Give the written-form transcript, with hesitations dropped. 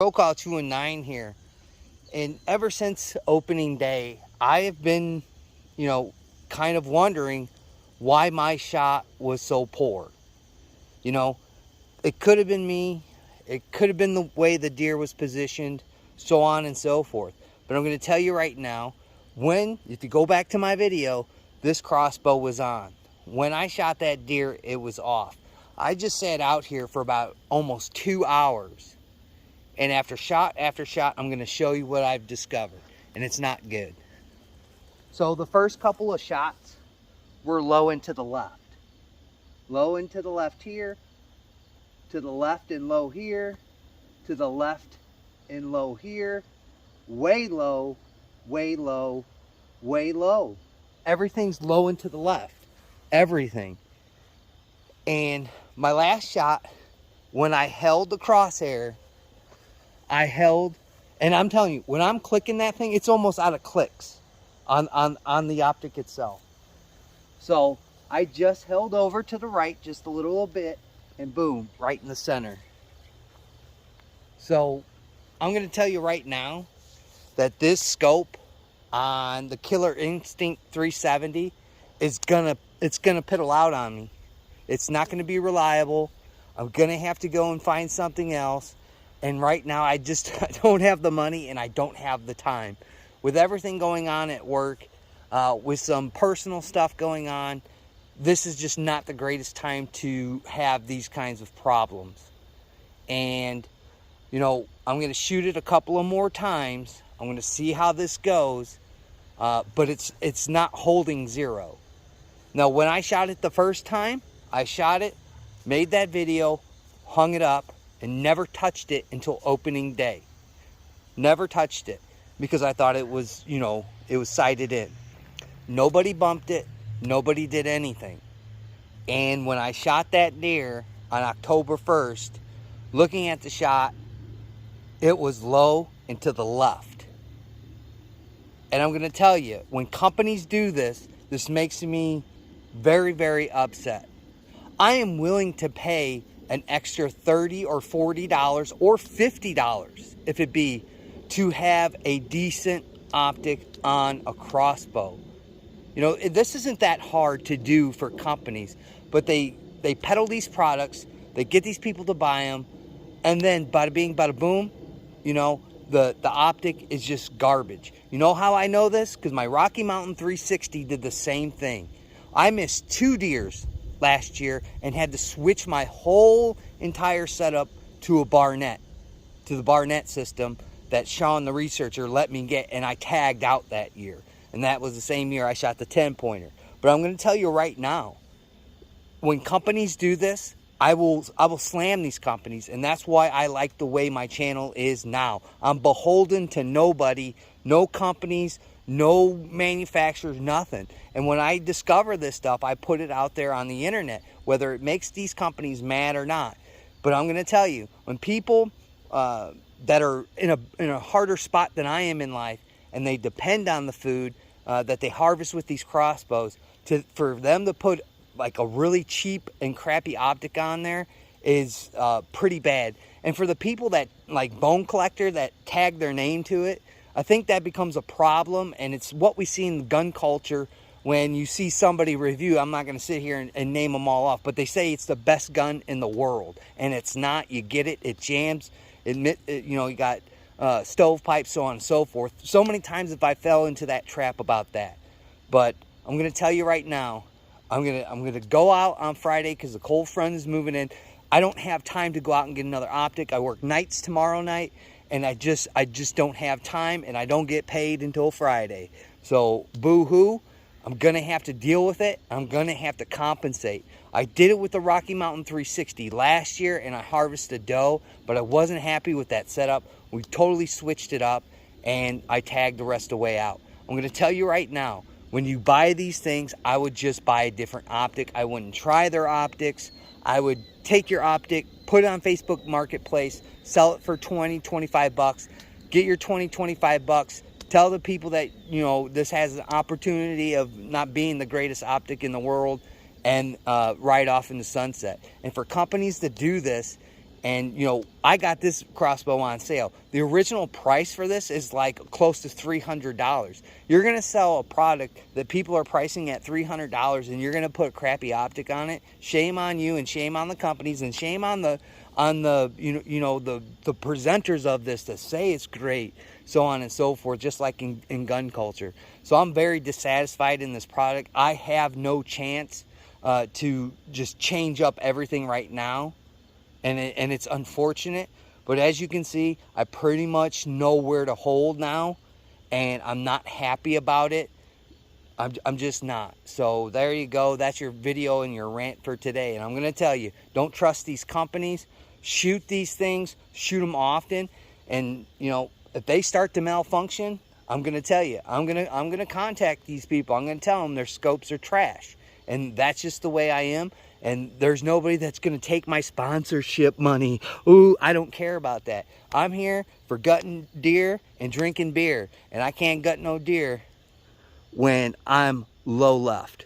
Call 2 and 9 here, and ever since opening day I have been kind of wondering why my shot was so poor. you know it could have been me, it could have been the way the deer was positioned, so on and so forth. But I'm going to tell you right now, if you go back to my video, this crossbow was on. When I shot that deer, it was off. I just sat out here for about almost 2 hours. And after shot, I'm going to show you what I've discovered. And it's not good. So the first couple of shots were low and to the left. Low and to the left here. To the left and low here. To the left and low here. Way low, way low, way low. Everything's low and to the left. Everything. And my last shot, when I held the crosshair, and I'm telling you, when I'm clicking that thing, it's almost out of clicks on the optic itself. So I just held over to the right just a little bit, and boom, right in the center. So I'm going to tell you right now that this scope on the Killer Instinct 370 it's gonna piddle out on me. It's not going to be reliable. I'm going to have to go and find something else. And right now, I don't have the money and I don't have the time. With everything going on at work, with some personal stuff going on, this is just not the greatest time to have these kinds of problems. And, I'm going to shoot it a couple of more times. I'm going to see how this goes. But it's not holding zero. Now, when I shot it the first time, I shot it, made that video, hung it up, and never touched it until opening day. Never touched it because I thought it was sighted in. Nobody bumped it. Nobody did anything. And when I shot that deer on October 1st, looking at the shot, it was low and to the left. And I'm going to tell you, when companies do this, this makes me very, very upset. I am willing to pay an extra $30 or $40 or $50 if it be to have a decent optic on a crossbow. This isn't that hard to do for companies, but they peddle these products, they get these people to buy them, and then bada bing, bada boom, the optic is just garbage. You know how I know this? Because my Rocky Mountain 360 did the same thing. I missed 2 deers last year and had to switch my whole entire setup to the Barnett system that Sean the researcher let me get, and I tagged out that year. And that was the same year I shot the 10-pointer. But I'm going to tell you right now, when companies do this, I will slam these companies, and that's why I like the way my channel is now. I'm beholden to nobody, no companies, no manufacturers, nothing. And when I discover this stuff, I put it out there on the internet, whether it makes these companies mad or not. But I'm going to tell you, when people that are in a harder spot than I am in life, and they depend on the food that they harvest with these crossbows, for them to put like a really cheap and crappy optic on there is pretty bad. And for the people that like Bone Collector that tag their name to it, I think that becomes a problem. And it's what we see in the gun culture when you see somebody review. I'm not going to sit here and name them all off, but they say it's the best gun in the world, and it's not. You get it, it jams, you got stovepipes, so on and so forth. So many times if I fell into that trap about that. But I'm going to tell you right now, I'm gonna go out on Friday because the cold front is moving in. I don't have time to go out and get another optic. I work nights tomorrow night, and I just don't have time, and I don't get paid until Friday. So boo-hoo, I'm gonna have to deal with it. I'm gonna have to compensate. I did it with the Rocky Mountain 360 last year, and I harvested doe, but I wasn't happy with that setup. We totally switched it up, and I tagged the rest of the way out. I'm gonna tell you right now, when you buy these things, I would just buy a different optic. I wouldn't try their optics. I would take your optic, put it on Facebook Marketplace, sell it for 20, 25 bucks. Get your 20, 25 bucks. Tell the people that, this has an opportunity of not being the greatest optic in the world, and ride off in the sunset. And for companies to do this, And, you know, I got this crossbow on sale. The original price for this is like close to $300. You're going to sell a product that people are pricing at $300 and you're going to put crappy optic on it. Shame on you, and shame on the companies, and shame on the the presenters of this to say it's great, so on and so forth, just like in gun culture. So I'm very dissatisfied in this product. I have no chance to just change up everything right now. And it's unfortunate, but as you can see, I pretty much know where to hold now, and I'm not happy about it. I'm just not. So there you go. That's your video and your rant for today. And I'm going to tell you, don't trust these companies. Shoot these things. Shoot them often. And, you know, if they start to malfunction, I'm going to tell you. I'm going to contact these people. I'm going to tell them their scopes are trash. And that's just the way I am. And there's nobody that's going to take my sponsorship money. Ooh, I don't care about that. I'm here for gutting deer and drinking beer. And I can't gut no deer when I'm low left.